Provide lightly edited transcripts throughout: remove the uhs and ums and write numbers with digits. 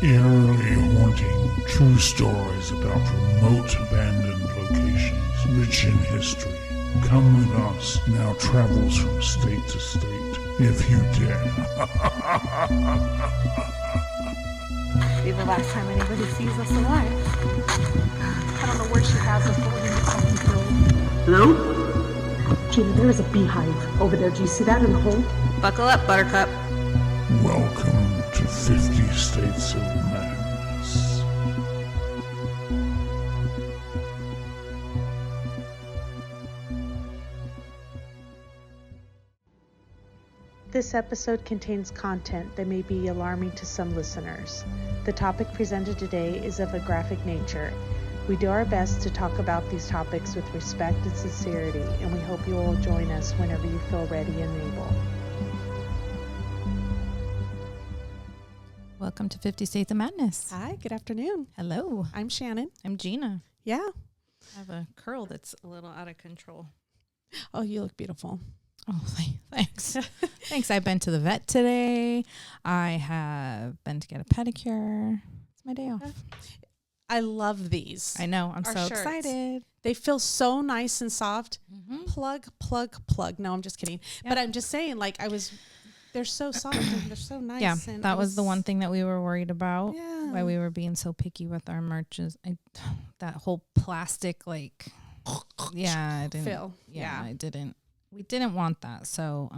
Eerily haunting true stories about remote abandoned locations rich in history. Come with us in our travels from state to state, if you dare. Be the last time anybody sees us alive. I don't know where she has us, but we're going to call them through. Hello? Gina, there is a beehive over there. Do you see that in the hole? Buckle up, Buttercup. Welcome to 50 States of Madness. This episode contains content that may be alarming to some listeners. The topic presented today is of a graphic nature. We do our best to talk about these topics with respect and sincerity, and we hope you will join us whenever you feel ready and able. Welcome to 50 States of Madness. Hi, good afternoon. Hello. I'm Shannon. I'm Gina. Yeah. I have a curl that's a little out of control. Oh, you look beautiful. Oh, thanks. Thanks. I've been to the vet today. I have been to get a pedicure. It's my day off. I love these. I know. I'm Our so shirts. excited. They feel so nice and soft. Mm-hmm. Plug. No, I'm just kidding. Yep. But I'm just saying, they're so soft and they're so nice. Yeah, and that was the one thing that we were worried about. Yeah. Why we were being so picky with our merches. That whole plastic, I didn't. Feel. Yeah, I didn't. We didn't want that. So,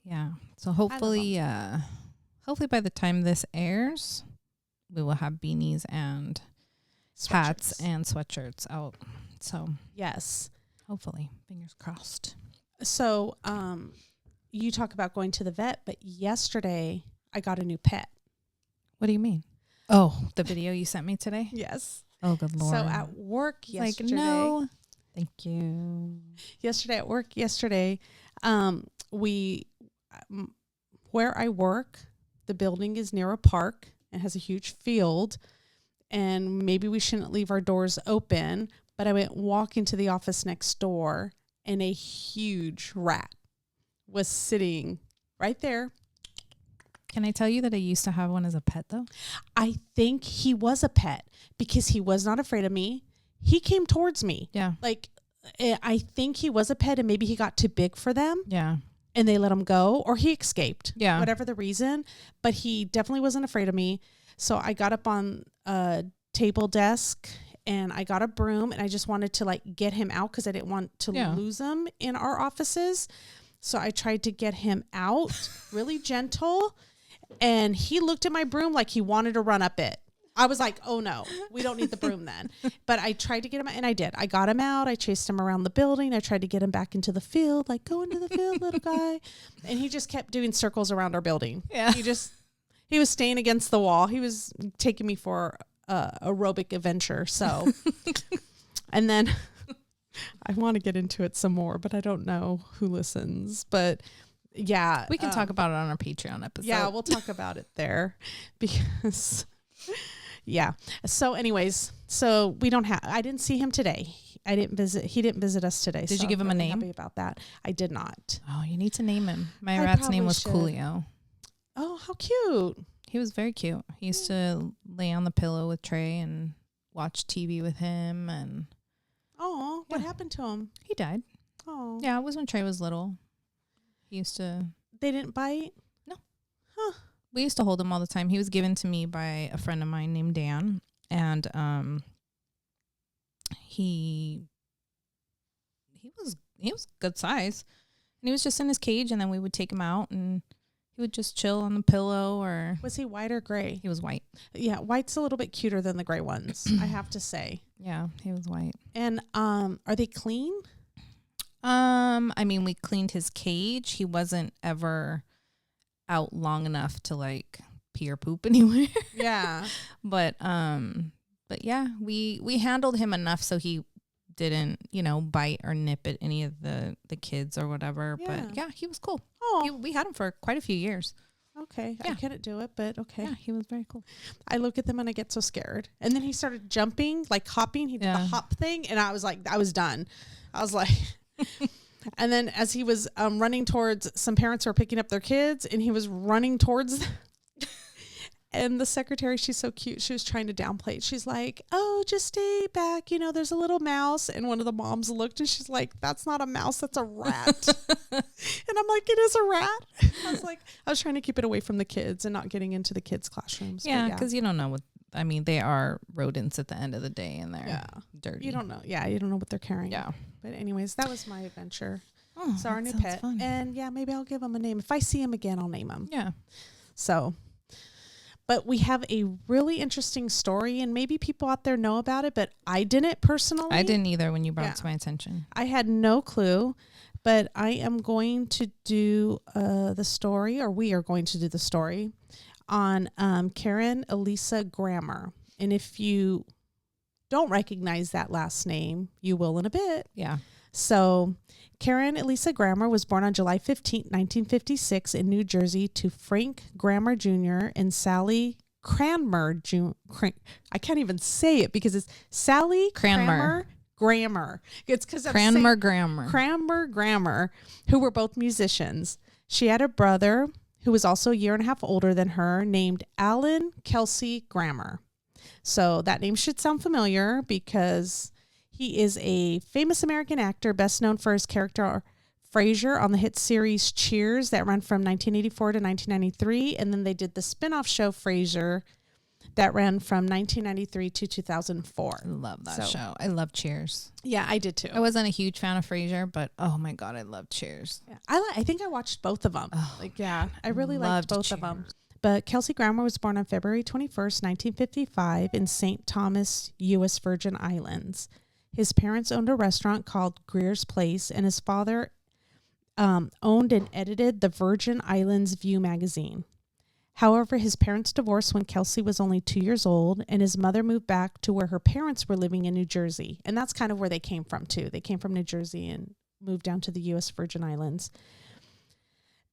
yeah. So hopefully by the time this airs, we will have beanies and hats and sweatshirts out. So yes. Hopefully, fingers crossed. So, you talk about going to the vet, but yesterday I got a new pet. What do you mean? Oh, the video you sent me today? Yes. Oh, good Lord. So at work yesterday. No. Thank you. Where I work, the building is near a park and has a huge field, and maybe we shouldn't leave our doors open, but I went walking to the office next door and a huge rat was sitting right there. Can I tell you that I used to have one as a pet though? I think he was a pet because he was not afraid of me. He came towards me. Yeah. I think he was a pet and maybe he got too big for them. Yeah. And they let him go, or he escaped. Yeah. Whatever the reason. But he definitely wasn't afraid of me. So I got up on a table desk and I got a broom and I just wanted to get him out because I didn't want to lose him in our offices. So I tried to get him out really gentle. And he looked at my broom like he wanted to run up it. I was like, oh no, we don't need the broom then. But I tried to get him out, and I did. I got him out. I chased him around the building. I tried to get him back into the field, go into the field, little guy. And he just kept doing circles around our building. Yeah. He was staying against the wall. He was taking me for aerobic adventure. So, and then I want to get into it some more, but I don't know who listens. But yeah. We can talk about it on our Patreon episode. Yeah, we'll talk about it there because... Yeah. So anyways, I didn't see him today. He didn't visit us today. Did you give him a name? Happy about that. I did not. Oh, you need to name him. My I rat's name probably was should. Coolio. Oh, how cute. He was very cute. He used to lay on the pillow with Trey and watch TV with him. And Oh, what happened to him? he died. Oh. Yeah, it was when Trey was little. He used to... They didn't bite? No. Huh. We used to hold him all the time. He was given to me by a friend of mine named Dan. And he was good size. And he was just in his cage, and then we would take him out and he would just chill on the pillow. Or Was he white or gray? he was white. Yeah, white's a little bit cuter than the gray ones, I have to say. Yeah, he was white. And are they clean? I mean, we cleaned his cage. He wasn't ever out long enough to pee or poop anywhere. Yeah. But yeah, we handled him enough so he didn't, bite or nip at any of the kids or whatever. Yeah. But yeah, he was cool. Oh, We had him for quite a few years. okay. Yeah. I couldn't do it, but okay. Yeah, he was very cool. I look at them and I get so scared. And then he started jumping, hopping. He did the hop thing. And I was like, I was done. I was like, and then as he was running towards some parents who were picking up their kids, and he was running towards them. And the secretary, she's so cute. She was trying to downplay it. She's like, oh, just stay back. You know, there's a little mouse. And one of the moms looked and she's like, that's not a mouse. That's a rat. And I'm like, it is a rat. I was trying to keep it away from the kids and not getting into the kids' classrooms. Yeah, because you don't know what, I mean, they are rodents at the end of the day and they're dirty. You don't know. Yeah, you don't know what they're carrying. Yeah. But anyways, that was my adventure. Oh, so our new pet. Fun. And yeah, maybe I'll give him a name. If I see him again, I'll name him. Yeah. So, but we have a really interesting story, and maybe people out there know about it, but I didn't personally. I didn't either when you brought it to my attention. I had no clue, but I am going to do the story, or we are going to do the story on Karen Elisa Grammer. And if you don't recognize that last name, you will in a bit. Yeah. So Karen Elisa Grammer was born on July 15, 1956 in New Jersey to Frank Grammer Jr. and Sally Cranmer Jr. I can't even say it because it's Sally Cranmer Grammer. It's because of Cranmer Grammer. Cranmer Grammer, who were both musicians. She had a brother who was also a year and a half older than her, named Alan Kelsey Grammer. So that name should sound familiar because he is a famous American actor, best known for his character Frasier on the hit series Cheers that ran from 1984 to 1993. And then they did the spinoff show Frasier that ran from 1993 to 2004. I love that show. I love Cheers. Yeah, I did too. I wasn't a huge fan of Frasier, but oh my God, I love Cheers. Yeah. I think I watched both of them. Oh, I really liked both of them. But Kelsey Grammer was born on February 21st, 1955 in St. Thomas, U.S. Virgin Islands. His parents owned a restaurant called Greer's Place, and his father owned and edited the Virgin Islands View magazine. However, his parents divorced when Kelsey was only 2 years old, and his mother moved back to where her parents were living in New Jersey. And that's kind of where they came from, too. They came from New Jersey and moved down to the U.S. Virgin Islands.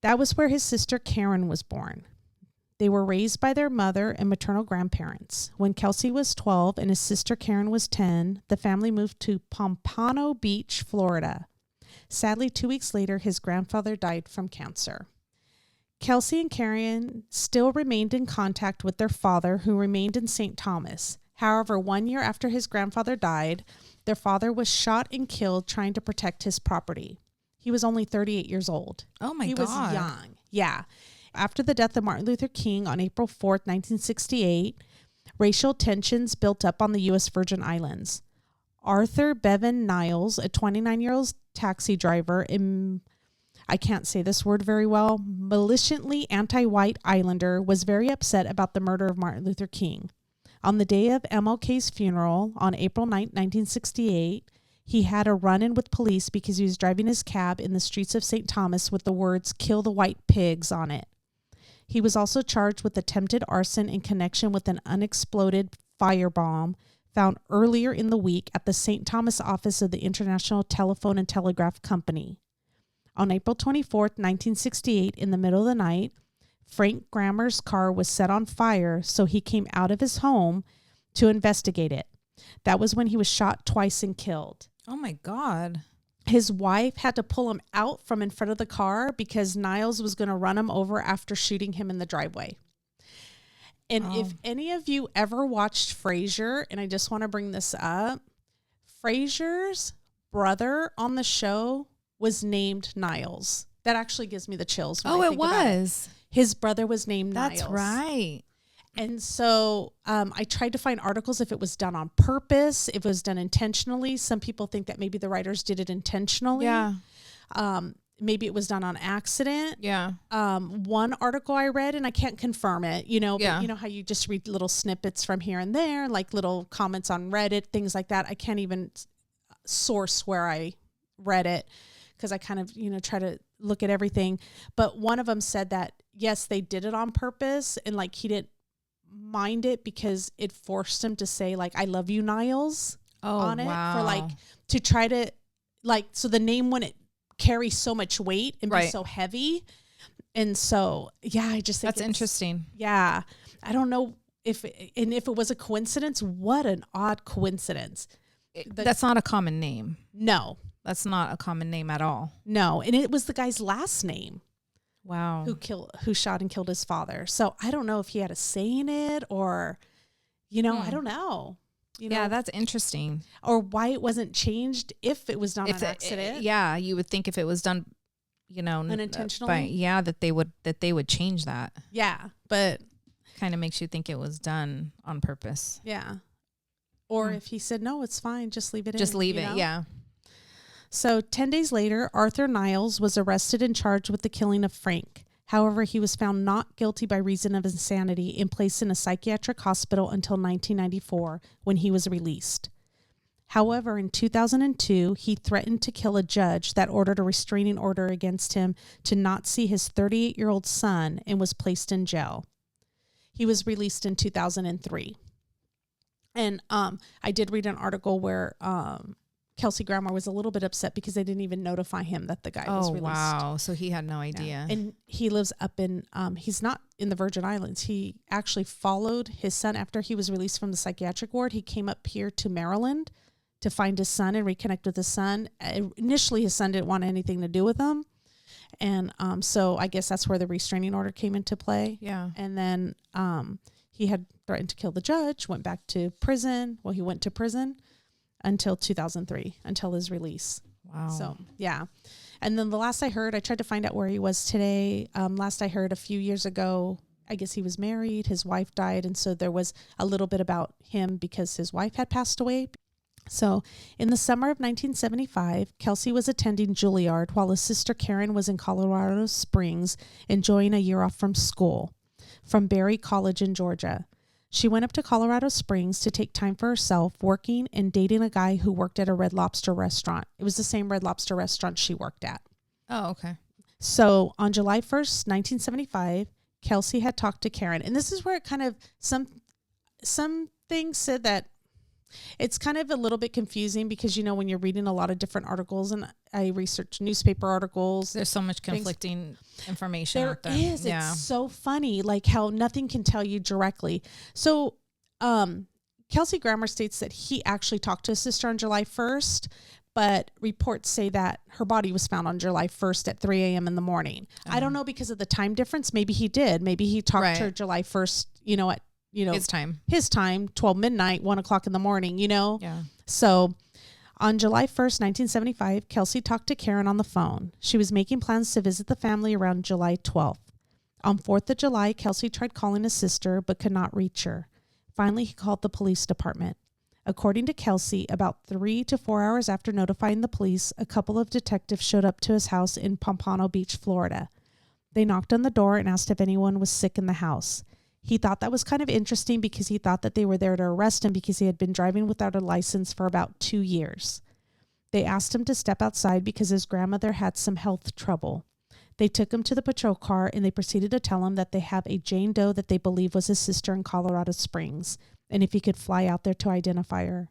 That was where his sister Karen was born. They were raised by their mother and maternal grandparents. When Kelsey was 12 and his sister Karen was 10, the family moved to Pompano Beach, Florida. Sadly, 2 weeks later, his grandfather died from cancer. Kelsey and Karen still remained in contact with their father, who remained in St. Thomas. However, 1 year after his grandfather died, their father was shot and killed trying to protect his property. He was only 38 years old. Oh my God. He was young. Yeah. After the death of Martin Luther King on April 4th, 1968, racial tensions built up on the U.S. Virgin Islands. Arthur Bevan Niles, a 29-year-old taxi driver, I can't say this word very well, malignantly anti-white islander, was very upset about the murder of Martin Luther King. On the day of MLK's funeral, on April 9, 1968, he had a run-in with police because he was driving his cab in the streets of St. Thomas with the words, "Kill the white pigs" on it. He was also charged with attempted arson in connection with an unexploded firebomb found earlier in the week at the St. Thomas office of the International Telephone and Telegraph Company. On April 24th, 1968, in the middle of the night, Frank Grammer's car was set on fire, so he came out of his home to investigate it. That was when he was shot twice and killed. Oh my God. His wife had to pull him out from in front of the car because Niles was going to run him over after shooting him in the driveway. And if any of you ever watched Frasier, and I just want to bring this up, Frasier's brother on the show was named Niles. That actually gives me the chills. When I think about it. His brother was named Niles. That's right. And so I tried to find articles if it was done on purpose, if it was done intentionally. Some people think that maybe the writers did it intentionally. Yeah. Maybe it was done on accident. Yeah. One article I read, and I can't confirm it, but Yeah. you know how you just read little snippets from here and there, like little comments on Reddit, things like that. I can't even source where I read it because I kind of, try to look at everything. But one of them said that, yes, they did it on purpose, and like he didn't mind it because it forced him to say like, "I love you, Niles," on it for like to try to like, so the name wouldn't carry so much weight and be so heavy. And so, yeah, I just think that's interesting. Yeah. I don't know if it was a coincidence, what an odd coincidence. That's not a common name. No, that's not a common name at all. No. And it was the guy's last name. Wow. who shot and killed his father. So I don't know if he had a say in it or, you know, I don't know. You know, yeah, that's interesting. Or why it wasn't changed if it was done on accident. Yeah, you would think if it was done, you know, unintentionally. that they would change that. Yeah, but kind of makes you think it was done on purpose. Yeah. Or if he said, no, it's fine, just leave it in. Just leave it, yeah. So 10 days later, Arthur Niles was arrested and charged with the killing of Frank. However, he was found not guilty by reason of insanity and placed in a psychiatric hospital until 1994 when he was released. However, in 2002, he threatened to kill a judge that ordered a restraining order against him to not see his 38-year-old son and was placed in jail. He was released in 2003. And I did read an article where Kelsey Grammer was a little bit upset because they didn't even notify him that the guy was released. Oh, wow. So he had no idea. Yeah. And he lives up in, he's not in the Virgin Islands. He actually followed his son after he was released from the psychiatric ward. He came up here to Maryland to find his son and reconnect with his son. Initially, his son didn't want anything to do with him. And so I guess that's where the restraining order came into play. Yeah. And then he had threatened to kill the judge, went back to prison. Well, he went to prison until 2003, until his release. Wow. So, yeah. And then the last I heard, I tried to find out where he was today. Last I heard a few years ago, I guess he was married. His wife died. And so there was a little bit about him because his wife had passed away. So in the summer of 1975, Kelsey was attending Juilliard while his sister Karen was in Colorado Springs enjoying a year off from school from Berry College in Georgia. She went up to Colorado Springs to take time for herself, working and dating a guy who worked at a Red Lobster restaurant. It was the same Red Lobster restaurant she worked at. Oh, okay. So on July 1st, 1975, Kelsey had talked to Karen. And this is where it kind of, some things said that it's kind of a little bit confusing because, you know, when you're reading a lot of different articles, and I researched newspaper articles. There's so much conflicting information out there. There is. Yeah. It's so funny, like how nothing can tell you directly. So Kelsey Grammer states that he actually talked to his sister on July 1st, but reports say that her body was found on July 1st at 3 a.m. in the morning. I don't know because of the time difference. Maybe he did. Maybe he talked to her July 1st, you know, at his time, 12 midnight, 1 o'clock in the morning, you know? Yeah. So on July 1st, 1975, Kelsey talked to Karen on the phone. She was making plans to visit the family around July 12th. On 4th of July, Kelsey tried calling his sister, but could not reach her. Finally, he called the police department. According to Kelsey, about 3 to 4 hours after notifying the police, a couple of detectives showed up to his house in Pompano Beach, Florida. They knocked on the door and asked if anyone was sick in the house. He thought that was kind of interesting because he thought that they were there to arrest him because he had been driving without a license for about 2 years. They asked him to step outside because his grandmother had some health trouble. They took him to the patrol car and they proceeded to tell him that they have a Jane Doe that they believe was his sister in Colorado Springs, and if he could fly out there to identify her.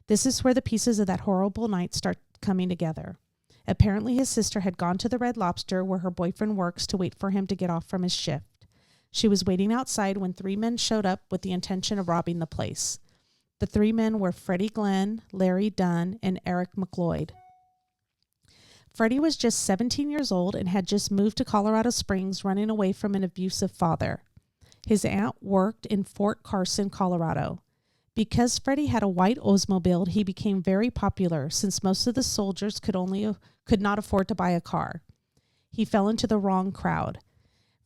This is where the pieces of that horrible night start coming together. Apparently his sister had gone to the Red Lobster where her boyfriend works to wait for him to get off from his shift. She was waiting outside when 3 men showed up with the intention of robbing the place. The 3 men were Freddie Glenn, Larry Dunn, and Eric McLeod. Freddie was just 17 years old and had just moved to Colorado Springs, running away from an abusive father. His aunt worked in Fort Carson, Colorado. Because Freddie had a white Oldsmobile, he became very popular since most of the soldiers could not afford to buy a car. He fell into the wrong crowd.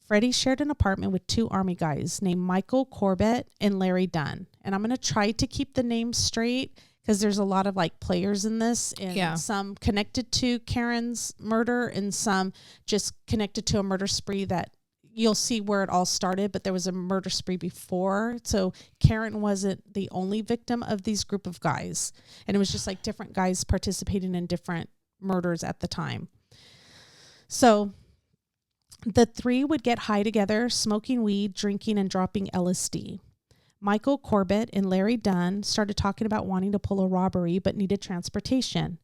Freddie shared an apartment with 2 Army guys named Michael Corbett and Larry Dunn. And I'm going to try to keep the names straight because there's a lot of like players in this, and some connected to Karen's murder and some just connected to a murder spree that you'll see where it all started, but there was a murder spree before. So Karen wasn't the only victim of these group of guys. And it was just like different guys participating in different murders at the time. So the 3 would get high together, smoking weed, drinking, and dropping LSD. Michael Corbett and Larry Dunn started talking about wanting to pull a robbery but needed transportation.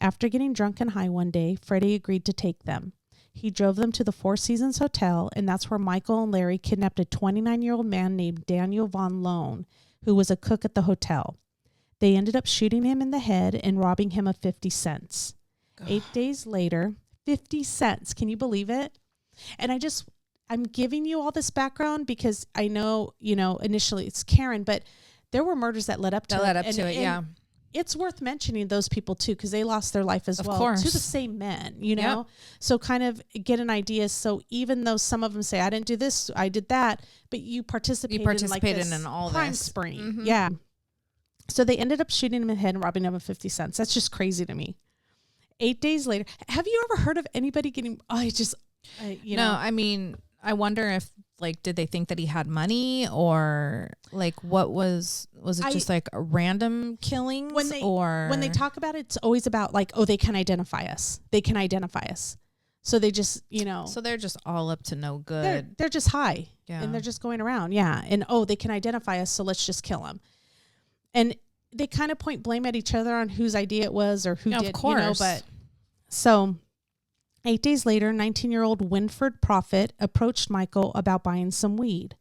After getting drunk and high one day, Freddie agreed to take them. He drove them to the Four Seasons Hotel, and that's where Michael and Larry kidnapped a 29-year-old man named Daniel Von Loan, who was a cook at the hotel. They ended up shooting him in the head and robbing him of 50 cents. 8 days later, 50 cents. Can you believe it? And I'm giving you all this background because I know, initially it's Karen, but there were murders that led up to it. Yeah. It's worth mentioning those people too, because they lost their life as well course. to the same men, So kind of get an idea. So even though some of them say, I didn't do this, I did that, but you participated in all crime this spree. Mm-hmm. Yeah. So they ended up shooting him in the head and robbing him of 50 cents. That's just crazy to me. 8 days later, have you ever heard of anybody getting, No, I mean, I wonder if did they think that he had money or what was it just like a random killings when they talk about it, it's always about they can identify us. So they just, So they're just all up to no good. They're just high. Yeah. And they're just going around. Yeah. And they can identify us, so let's just kill them. And they kind of point blame at each other on whose idea it was or who did, of course. But so 8 days later, 19-year-old Winford Prophet approached Michael about buying some weed.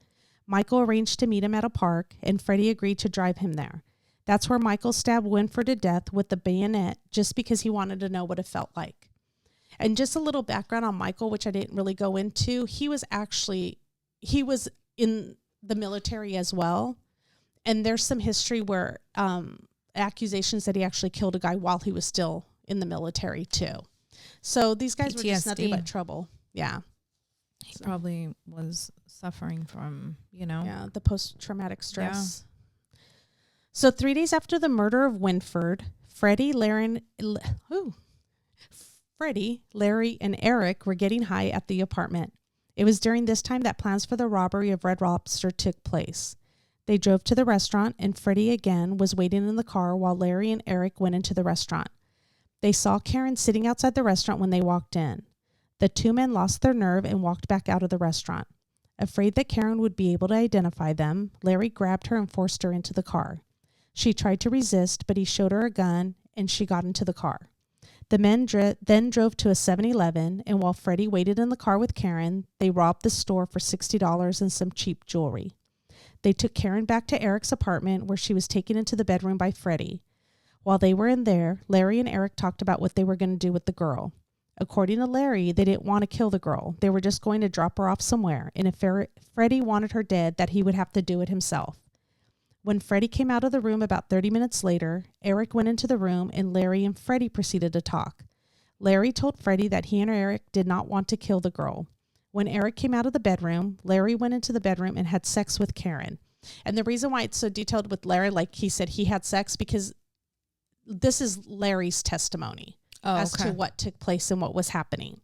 Michael arranged to meet him at a park, and Freddie agreed to drive him there. That's where Michael stabbed Winford to death with the bayonet just because he wanted to know what it felt like. And just a little background on Michael, which I didn't really go into. He was in the military as well. And there's some history where accusations that he actually killed a guy while he was still in the military too. So these guys were just nothing but trouble. Yeah. He probably was suffering from, Yeah, the post-traumatic stress. Yeah. So 3 days after the murder of Winford, Freddie, Larry, and Eric were getting high at the apartment. It was during this time that plans for the robbery of Red Lobster took place. They drove to the restaurant, and Freddie again was waiting in the car while Larry and Eric went into the restaurant. They saw Karen sitting outside the restaurant when they walked in. The two men lost their nerve and walked back out of the restaurant. Afraid that Karen would be able to identify them, Larry grabbed her and forced her into the car. She tried to resist, but he showed her a gun, and she got into the car. The men then drove to a 7-Eleven, and while Freddie waited in the car with Karen, they robbed the store for $60 and some cheap jewelry. They took Karen back to Eric's apartment, where she was taken into the bedroom by Freddie. While they were in there, Larry and Eric talked about what they were going to do with the girl. According to Larry, they didn't want to kill the girl. They were just going to drop her off somewhere, and if Freddie wanted her dead, that he would have to do it himself. When Freddie came out of the room about 30 minutes later, Eric went into the room, and Larry and Freddie proceeded to talk. Larry told Freddie that he and Eric did not want to kill the girl. When Eric came out of the bedroom, Larry went into the bedroom and had sex with Karen. And the reason why it's so detailed with Larry, like he said he had sex, because this is Larry's testimony as to what took place and what was happening.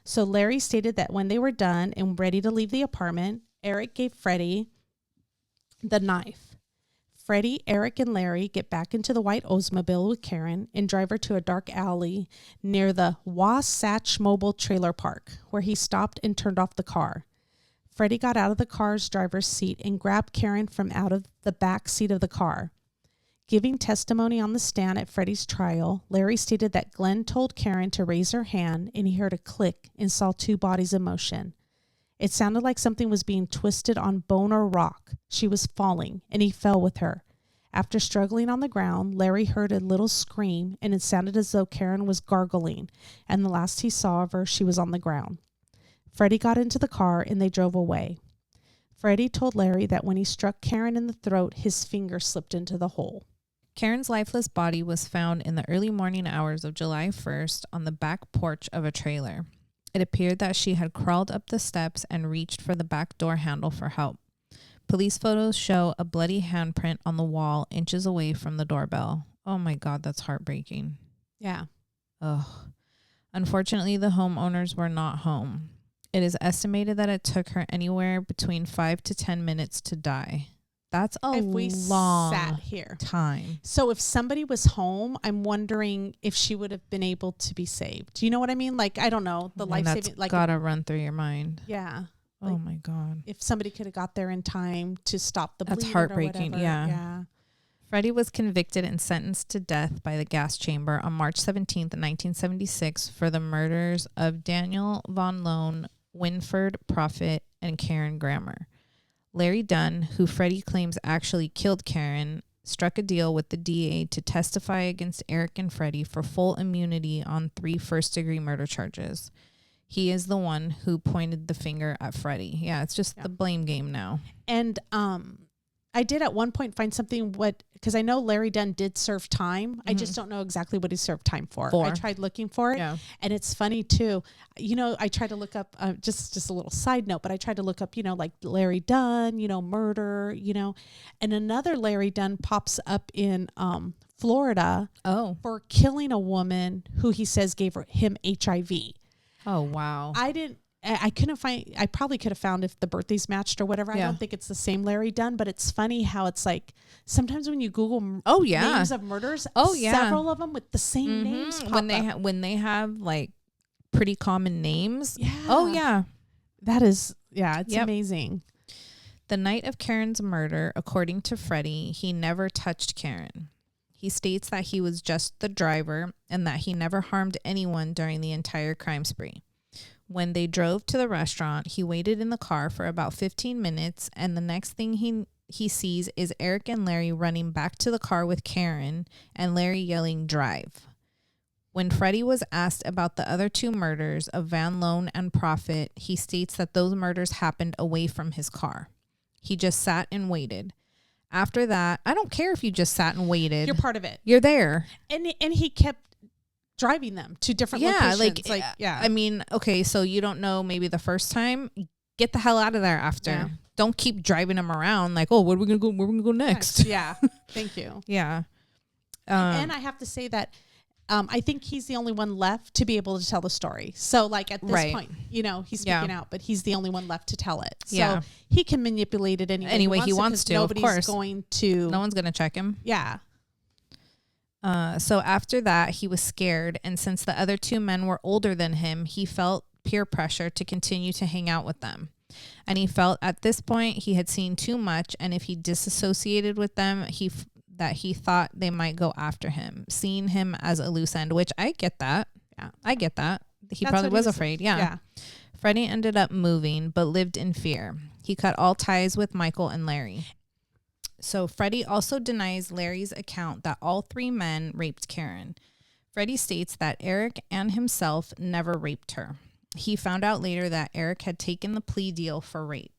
So Larry stated that when they were done and ready to leave the apartment, Eric gave Freddie the knife. Freddie, Eric, and Larry get back into the white Oldsmobile with Karen and drive her to a dark alley near the Wasatch Mobile Trailer Park, where he stopped and turned off the car. Freddie got out of the car's driver's seat and grabbed Karen from out of the back seat of the car. Giving testimony on the stand at Freddie's trial, Larry stated that Glenn told Karen to raise her hand, and he heard a click and saw two bodies in motion. It sounded like something was being twisted on bone or rock. She was falling, and he fell with her. After struggling on the ground, Larry heard a little scream, and it sounded as though Karen was gargling, and the last he saw of her, she was on the ground. Freddie got into the car, and they drove away. Freddie told Larry that when he struck Karen in the throat, his finger slipped into the hole. Karen's lifeless body was found in the early morning hours of July 1st on the back porch of a trailer. It appeared that she had crawled up the steps and reached for the back door handle for help. Police photos show a bloody handprint on the wall inches away from the doorbell. Oh my God, that's heartbreaking. Yeah. Ugh. Unfortunately, the homeowners were not home. It is estimated that it took her anywhere between 5 to 10 minutes to die. That's a long sat here time. So if somebody was home, I'm wondering if she would have been able to be saved. Do you know what I mean? Like, I don't know. The life-saving, like, gotta run through your mind. Yeah. Oh like, my God. If somebody could have got there in time to stop the bleeding. That's heartbreaking. Yeah. Freddie was convicted and sentenced to death by the gas chamber on March 17th, 1976 for the murders of Daniel Von Loan, Winford Prophet, and Karen Grammer. Larry Dunn, who Freddie claims actually killed Karen, struck a deal with the DA to testify against Eric and Freddie for full immunity on 3 first-degree murder charges. He is the one who pointed the finger at Freddie. Yeah, it's just the blame game now. And I did at one point find something because I know Larry Dunn did serve time. Mm-hmm. I just don't know exactly what he served time for. I tried looking for it. Yeah. And it's funny too. You know, I tried to look up, just a little side note, but I tried to look up, you know, like Larry Dunn, you know, murder, you know, and another Larry Dunn pops up in Florida for killing a woman who he says gave him HIV. Oh, wow. I couldn't find, I probably could have found if the birthdays matched or whatever. I don't think it's the same Larry Dunn, but it's funny how it's like sometimes when you Google names of murders, several of them with the same names pop up. When they have like pretty common names. Yeah. Oh, yeah. That is, it's amazing. The night of Karen's murder, according to Freddie, he never touched Karen. He states that he was just the driver and that he never harmed anyone during the entire crime spree. When they drove to the restaurant, he waited in the car for about 15 minutes, and the next thing he sees is Eric and Larry running back to the car with Karen and Larry yelling, "Drive." When Freddie was asked about the other two murders of Van Loan and Prophet, he states that those murders happened away from his car. He just sat and waited. After that, I don't care if you just sat and waited. You're part of it. You're there. And he kept driving them to different locations. I mean, okay, so you don't know maybe the first time, get the hell out of there after. Yeah. Don't keep driving them around like, oh, where are we going to go next? Yeah. Thank you. Yeah. And I have to say that I think he's the only one left to be able to tell the story. So like at this point, you know, he's speaking out, but he's the only one left to tell it. So he can manipulate it any way he wants to. Nobody's of course. No one's going to check him. Yeah. So after that, he was scared. And since the other two men were older than him, he felt peer pressure to continue to hang out with them. And he felt at this point he had seen too much. And if he disassociated with them, he thought they might go after him, seeing him as a loose end, which I get that. Yeah, I get that. He probably was afraid. Yeah. Freddie ended up moving, but lived in fear. He cut all ties with Michael and Larry. So Freddie also denies Larry's account that all three men raped Karen. Freddie states that Eric and himself never raped her. He found out later that Eric had taken the plea deal for rape.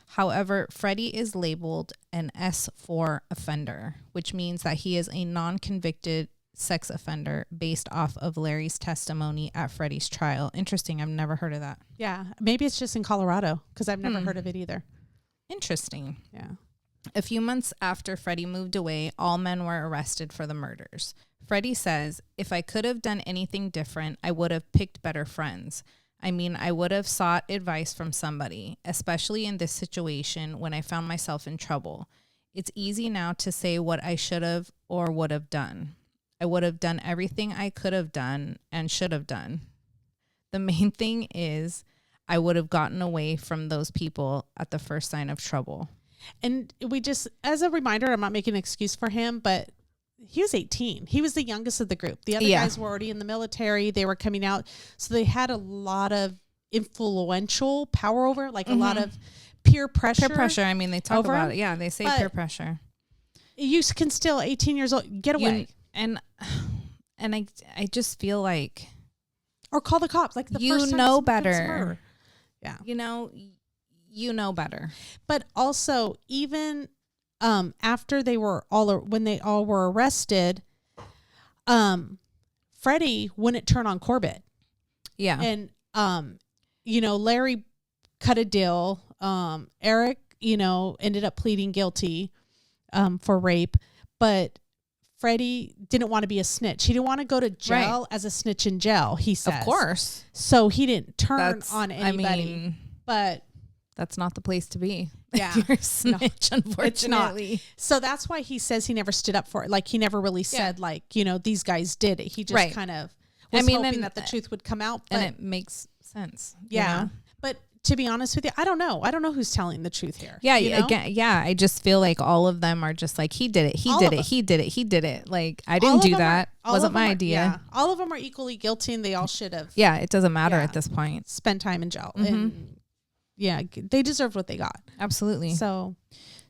However, Freddie is labeled an S4 offender, which means that he is a non-convicted sex offender based off of Larry's testimony at Freddie's trial. Interesting. I've never heard of that. Yeah. Maybe it's just in Colorado because I've never heard of it either. Interesting. Yeah. A few months after Freddie moved away, all men were arrested for the murders. Freddie says, "If I could have done anything different, I would have picked better friends. I mean, I would have sought advice from somebody, especially in this situation when I found myself in trouble. It's easy now to say what I should have or would have done. I would have done everything I could have done and should have done. The main thing is I would have gotten away from those people at the first sign of trouble." And we just, as a reminder, I'm not making an excuse for him, but he was 18. He was the youngest of the group. The other guys were already in the military. They were coming out. So they had a lot of influential power over, like a lot of peer pressure. Peer pressure. I mean, they talk about it. Yeah, they say peer pressure. You can still, 18 years old, get away. And I just feel like. Or call the cops. Like the first time know better. Yeah. You know better. But also, even after when they all were arrested, Freddie wouldn't turn on Corbett. Yeah. And, Larry cut a deal. Eric, ended up pleading guilty for rape. But Freddie didn't want to be a snitch. He didn't want to go to jail as a snitch in jail, he says. Of course. So he didn't turn on anybody. But that's not the place to be. Yeah. You're a snitch, unfortunately. So that's why he says he never stood up for it. Like he never really said these guys did it. He just kind of was hoping that the truth would come out. And it makes sense. Yeah. You know? But to be honest with you, I don't know. I don't know who's telling the truth here. Yeah. Again, I just feel like all of them are just like, he did it. He did it. Like, I didn't do that. Wasn't my idea. Yeah. All of them are equally guilty and they all should have. Yeah. It doesn't matter at this point. Spend time in jail. And yeah, they deserved what they got. Absolutely. So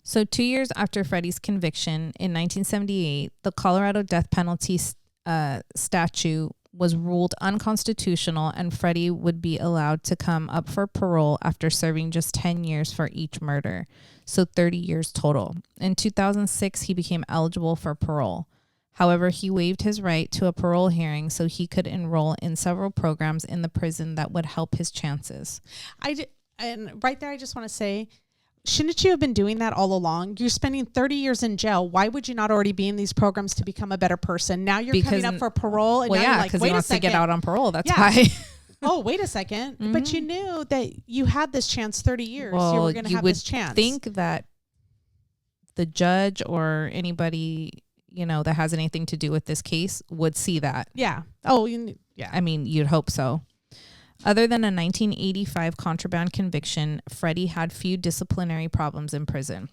2 years after Freddie's conviction in 1978, the Colorado death penalty statute was ruled unconstitutional, and Freddie would be allowed to come up for parole after serving just 10 years for each murder, so 30 years total. In 2006, he became eligible for parole. However, he waived his right to a parole hearing so he could enroll in several programs in the prison that would help his chances. And right there, I just want to say, shouldn't you have been doing that all along? You're spending 30 years in jail. Why would you not already be in these programs to become a better person? Now you're coming up for parole. And well, now yeah, you're like, because wait he wants a second. to get out on parole. That's why. Oh, wait a second. Mm-hmm. But you knew that you had this chance 30 years. Well, you were going to have this chance. Think that the judge or anybody, that has anything to do with this case would see that. Yeah. Oh, yeah. I mean, you'd hope so. Other than a 1985 contraband conviction, Freddie had few disciplinary problems in prison.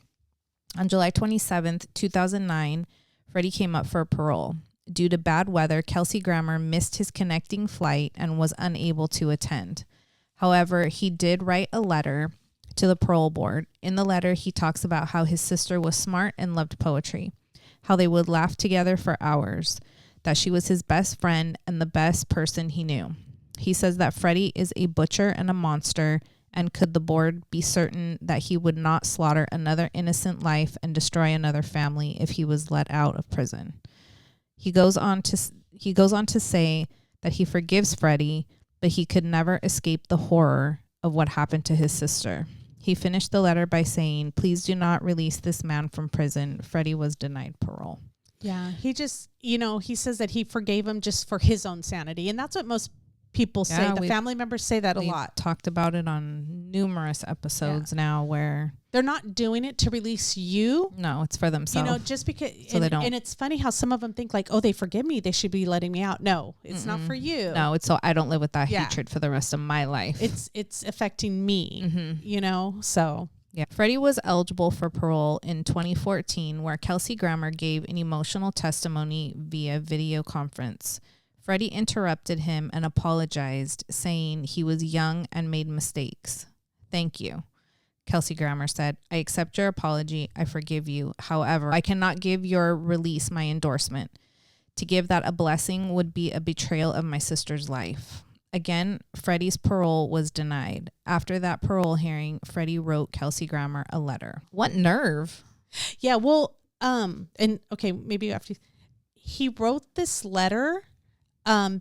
On July 27th, 2009, Freddie came up for parole. Due to bad weather, Kelsey Grammer missed his connecting flight and was unable to attend. However, he did write a letter to the parole board. In the letter, he talks about how his sister was smart and loved poetry, how they would laugh together for hours, that she was his best friend and the best person he knew. He says that Freddie is a butcher and a monster, and could the board be certain that he would not slaughter another innocent life and destroy another family if he was let out of prison. He goes on to say that he forgives Freddie, but he could never escape the horror of what happened to his sister. He finished the letter by saying, "Please do not release this man from prison. Freddie was denied parole." Yeah, he just, he says that he forgave him just for his own sanity. And that's what most people say. The family members say that a lot. Talked about it on numerous episodes now where they're not doing it to release you. No, it's for themselves. Just because. So they don't. And it's funny how some of them think like, oh, they forgive me, they should be letting me out. No, it's not for you. No, it's so I don't live with that hatred for the rest of my life. It's affecting me, so. Yeah. Freddie was eligible for parole in 2014, where Kelsey Grammer gave an emotional testimony via video conference. Freddie interrupted him and apologized, saying he was young and made mistakes. "Thank you," Kelsey Grammer said. "I accept your apology. I forgive you. However, I cannot give your release my endorsement. To give that a blessing would be a betrayal of my sister's life." Again, Freddie's parole was denied. After that parole hearing, Freddie wrote Kelsey Grammer a letter. What nerve? Yeah, well, maybe after he wrote this letter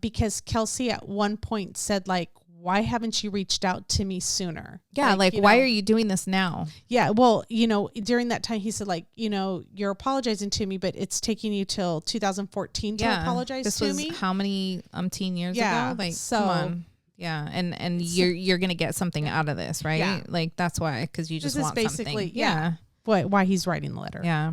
because Kelsey at one point said, like, why haven't you reached out to me sooner? Yeah, why are you doing this now? Yeah, well, during that time, he said, like, you're apologizing to me, but it's taking you till 2014 to apologize to me. This was how many years ago? Like, so, come on. Yeah, and you're going to get something out of this, right? Yeah. Like, that's why, because you just want basically, something. Yeah. Why he's writing the letter. Yeah.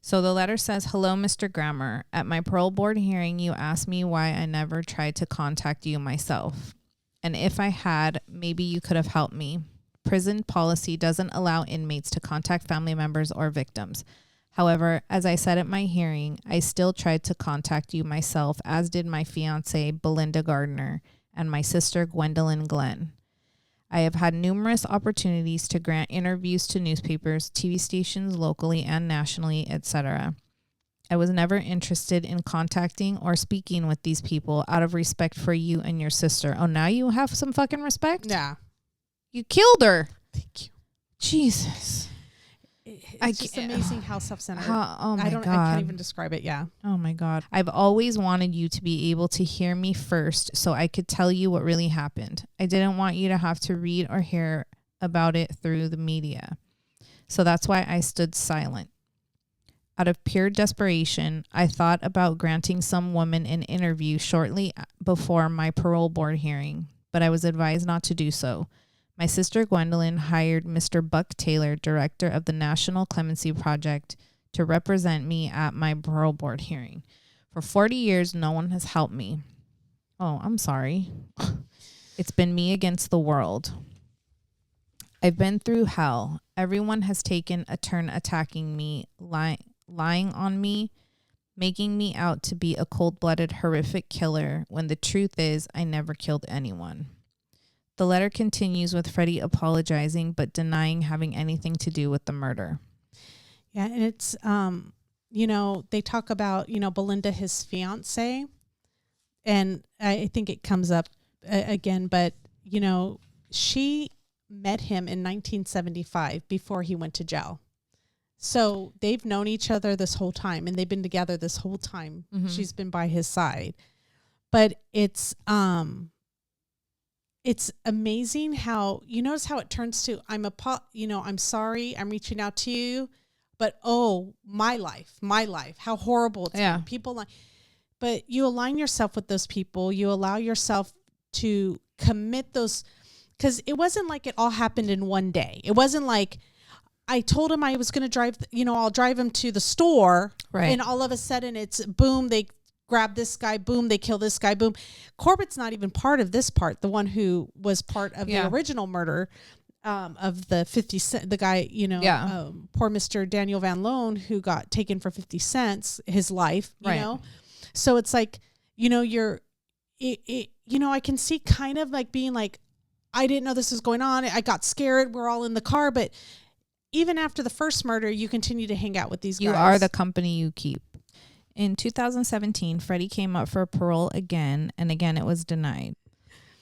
So the letter says, "Hello, Mr. Grammer. At my parole board hearing, you asked me why I never tried to contact you myself. And if I had, maybe you could have helped me. Prison policy doesn't allow inmates to contact family members or victims. However, as I said at my hearing, I still tried to contact you myself, as did my fiance, Belinda Gardner, and my sister, Gwendolyn Glenn. I have had numerous opportunities to grant interviews to newspapers, TV stations locally and nationally, etc. I was never interested in contacting or speaking with these people out of respect for you and your sister." Oh, now you have some fucking respect? Yeah. You killed her. Thank you. Jesus. It's just amazing how self-centered. Oh my God. I can't even describe it. Yeah. Oh my God. I've always wanted you to be able to hear me first so I could tell you what really happened. I didn't want you to have to read or hear about it through the media. So that's why I stood silent. Out of pure desperation, I thought about granting some woman an interview shortly before my parole board hearing, but I was advised not to do so. My sister Gwendolyn hired Mr. Buck Taylor, director of the National Clemency Project, to represent me at my parole board hearing. For 40 years, no one has helped me. Oh, I'm sorry. It's been me against the world. I've been through hell. Everyone has taken a turn attacking me, lying on me, making me out to be a cold-blooded, horrific killer, when the truth is I never killed anyone. The letter continues with Freddie apologizing but denying having anything to do with the murder. Yeah, and it's, they talk about, Belinda, his fiance, and I think it comes up again, but, you know, she met him in 1975 before he went to jail. So they've known each other this whole time, and they've been together this whole time. Mm-hmm. She's been by his side. But it's amazing how, you notice how it turns to, I'm sorry, I'm reaching out to you, but my life, how horrible it's been. People like, but you align yourself with those people. You allow yourself to commit those, because it wasn't like it all happened in one day. It wasn't like I told him I was going to drive, I'll drive him to the store. Right. And all of a sudden it's boom, they grab this guy, boom, they kill this guy, boom. Corbett's not even part of this part, the one who was part of the original murder of the 50 cent, the guy, poor Mr. Daniel Van Loan, who got taken for 50 cents, his life, you know? So it's like, I can see kind of like being like, I didn't know this was going on. I got scared. We're all in the car. But even after the first murder, you continue to hang out with these guys. You are the company you keep. In 2017, Freddie came up for parole again, and again it was denied.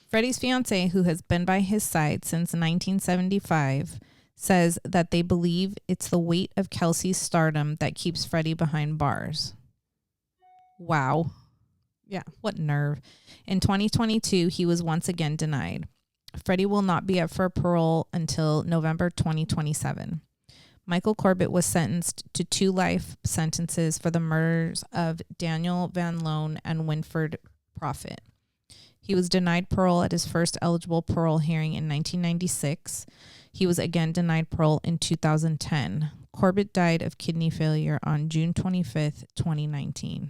Freddie's fiance, who has been by his side since 1975, says that they believe it's the weight of Kelsey's stardom that keeps Freddie behind bars. Wow. Yeah. What nerve. In 2022, he was once again denied. Freddie will not be up for parole until November 2027. Michael Corbett was sentenced to 2 life sentences for the murders of Daniel Van Loan and Winford Profit. He was denied parole at his first eligible parole hearing in 1996. He was again denied parole in 2010. Corbett died of kidney failure on June 25th, 2019.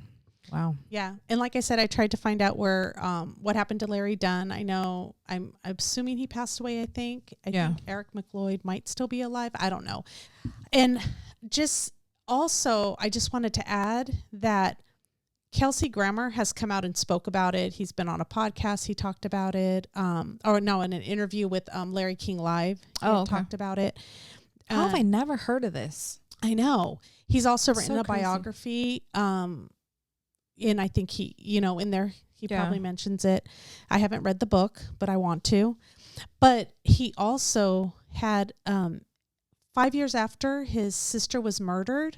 Wow. Yeah. And like I said, I tried to find out where, what happened to Larry Dunn. I know, I'm assuming he passed away, I think. I think Eric McLeod might still be alive. I don't know. And just also, I just wanted to add that Kelsey Grammer has come out and spoke about it. He's been on a podcast. He talked about it. In an interview with Larry King Live. He talked about it. How have I never heard of this? I know. He's also written a biography. And I think he, in there, he probably mentions it. I haven't read the book, but I want to. But he also had 5 years after his sister was murdered,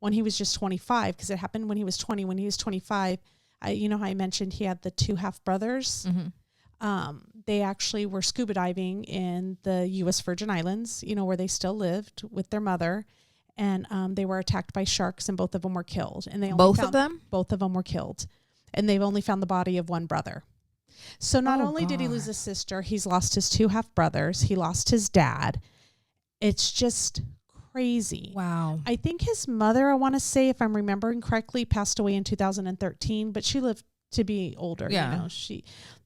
when he was just 25, because it happened when he was 20. When he was 25, how I mentioned he had the 2 half brothers. Mm-hmm. They actually were scuba diving in the U.S. Virgin Islands, where they still lived with their mother. And they were attacked by sharks, and both of them were killed. And they only both of them were killed, and they've only found the body of one brother. So not only did he lose his sister, he's lost his 2 half brothers. He lost his dad. It's just crazy. Wow. I think his mother, I want to say, if I'm remembering correctly, passed away in 2013, but she lived to be older. Yeah.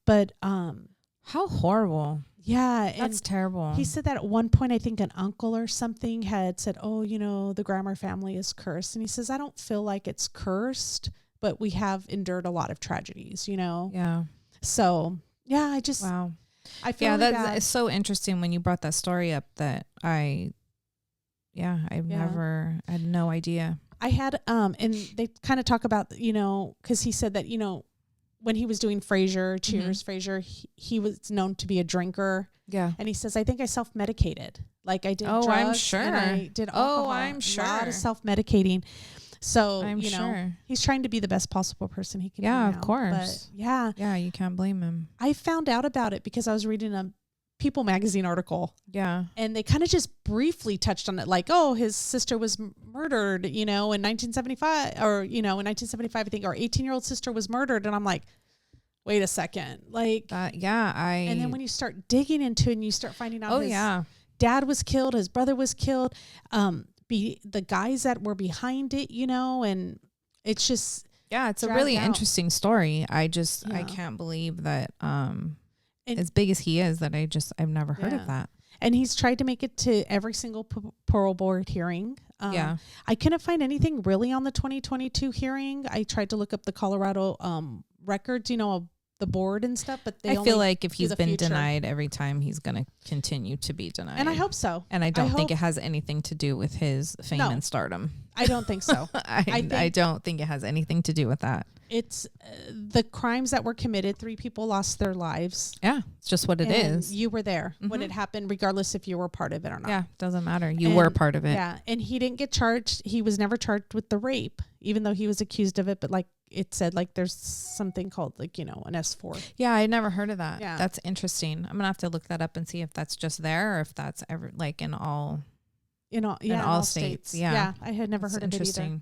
But how horrible. Yeah. That's terrible. He said that at one point, I think an uncle or something had said, the Grammer family is cursed. And he says, I don't feel like it's cursed, but we have endured a lot of tragedies, Yeah. So, yeah, wow. I feel really bad. It's so interesting when you brought that story up that I had no idea. I had, and they kind of talk about, because he said that, when he was doing Frasier, Cheers, Frasier, he was known to be a drinker. Yeah. And he says, I think I self-medicated. Like I did drugs. I'm sure. And I did alcohol. I'm sure. A lot of self-medicating. So, I'm sure. He's trying to be the best possible person he can be. Yeah, now. of course. But yeah. Yeah, you can't blame him. I found out about it because I was reading a People magazine article. Yeah. And they kind of just briefly touched on it. Like, his sister was murdered, in 1975 or, in 1975, I think our 18-year-old sister was murdered. And I'm like, wait a second. Like, and then when you start digging into it and you start finding out his dad was killed, his brother was killed, the guys that were behind it, and it's just, it's a really interesting story. I can't believe that, as big as he is, that I've never heard of that. And he's tried to make it to every single parole board hearing. I couldn't find anything really on the 2022 hearing. I tried to look up the Colorado records, of the board and stuff, but I feel like if he's been denied every time, he's going to continue to be denied. And I hope so. And I don't think it has anything to do with his fame and stardom. I don't think so. I don't think it has anything to do with that. It's the crimes that were committed. 3 people lost their lives. Yeah, it's just what it is. You were there when it happened, regardless if you were part of it or not. Yeah, doesn't matter. You were part of it. Yeah, and he didn't get charged. He was never charged with the rape, even though he was accused of it. But like it said, like there's something called like, an S4. Yeah, I never heard of that. Yeah. That's interesting. I'm gonna have to look that up and see if that's just there or if that's ever like in all states. Yeah, I had never heard of it either.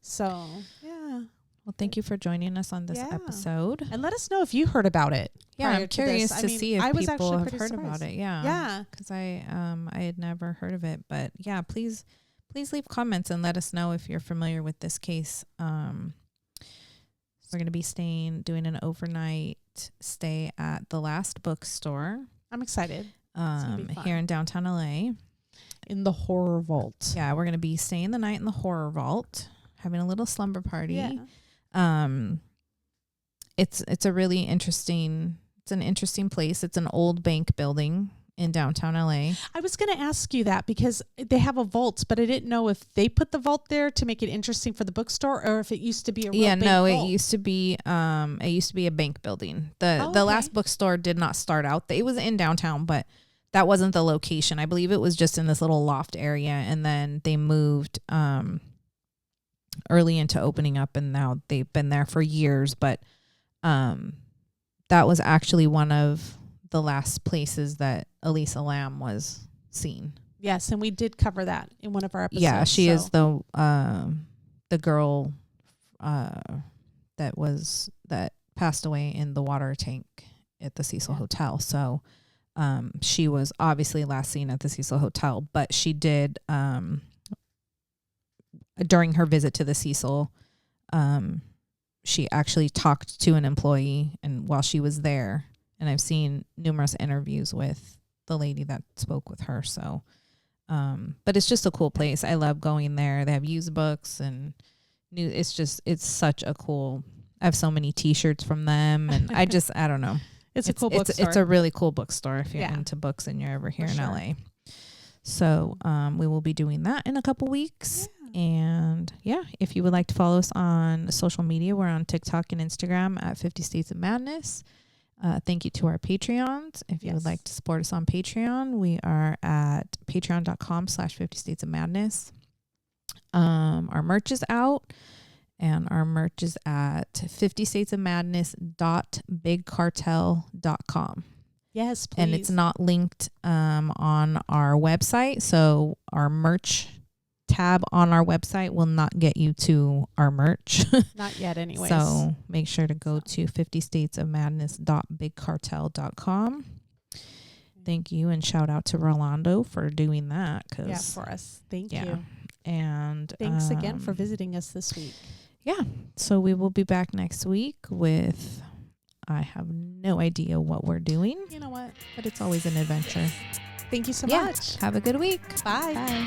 So yeah. Well, thank you for joining us on this episode. And let us know if you heard about it. Yeah, I'm curious to see if people have heard surprised. about it. Yeah, because I had never heard of it. But yeah, please leave comments and let us know if you're familiar with this case. We're going to be doing an overnight stay at the Last Bookstore. I'm excited. Here in downtown LA. In the Horror Vault. Yeah, we're going to be staying the night in the Horror Vault, having a little slumber party. Yeah. It's a really interesting place. It's an old bank building in downtown LA. I was going to ask you that because they have a vault, but I didn't know if they put the vault there to make it interesting for the bookstore or if it used to be a real bank vault. It used to be a bank building. The Last Bookstore did not start out. It was in downtown, but that wasn't the location. I believe it was just in this little loft area, and then they moved early into opening up, and now they've been there for years. But that was actually one of the last places that Elisa Lam was seen. Yes, and we did cover that in one of our episodes. Yeah, she is the girl that passed away in the water tank at the Cecil Hotel. So she was obviously last seen at the Cecil Hotel, but she did during her visit to the Cecil, she actually talked to an employee, and while she was there, and I've seen numerous interviews with the lady that spoke with her. So, but it's just a cool place. I love going there. They have used books and it's such a cool, I have so many t-shirts from them, and I don't know. It's a cool bookstore. It's a really cool bookstore if you're into books and you're ever here in LA. So, we will be doing that in a couple weeks. Yeah. And if you would like to follow us on social media, we're on TikTok and Instagram at 50 States of Madness. Thank you to our Patreons. If you would like to support us on Patreon, we are at patreon.com/50 States of Madness. Our merch is out, and our merch is at 50statesofmadness.bigcartel.com. Yes, please. And it's not linked on our website, so our merch tab on our website will not get you to our merch. Not yet anyways. So make sure to go to 50statesofmadness.bigcartel.com. Thank you, and shout out to Rolando for doing that. For us. Thank you. And thanks again for visiting us this week. Yeah. So we will be back next week with, I have no idea what we're doing. You know what? But it's always an adventure. Thank you so much. Have a good week. Bye. Bye.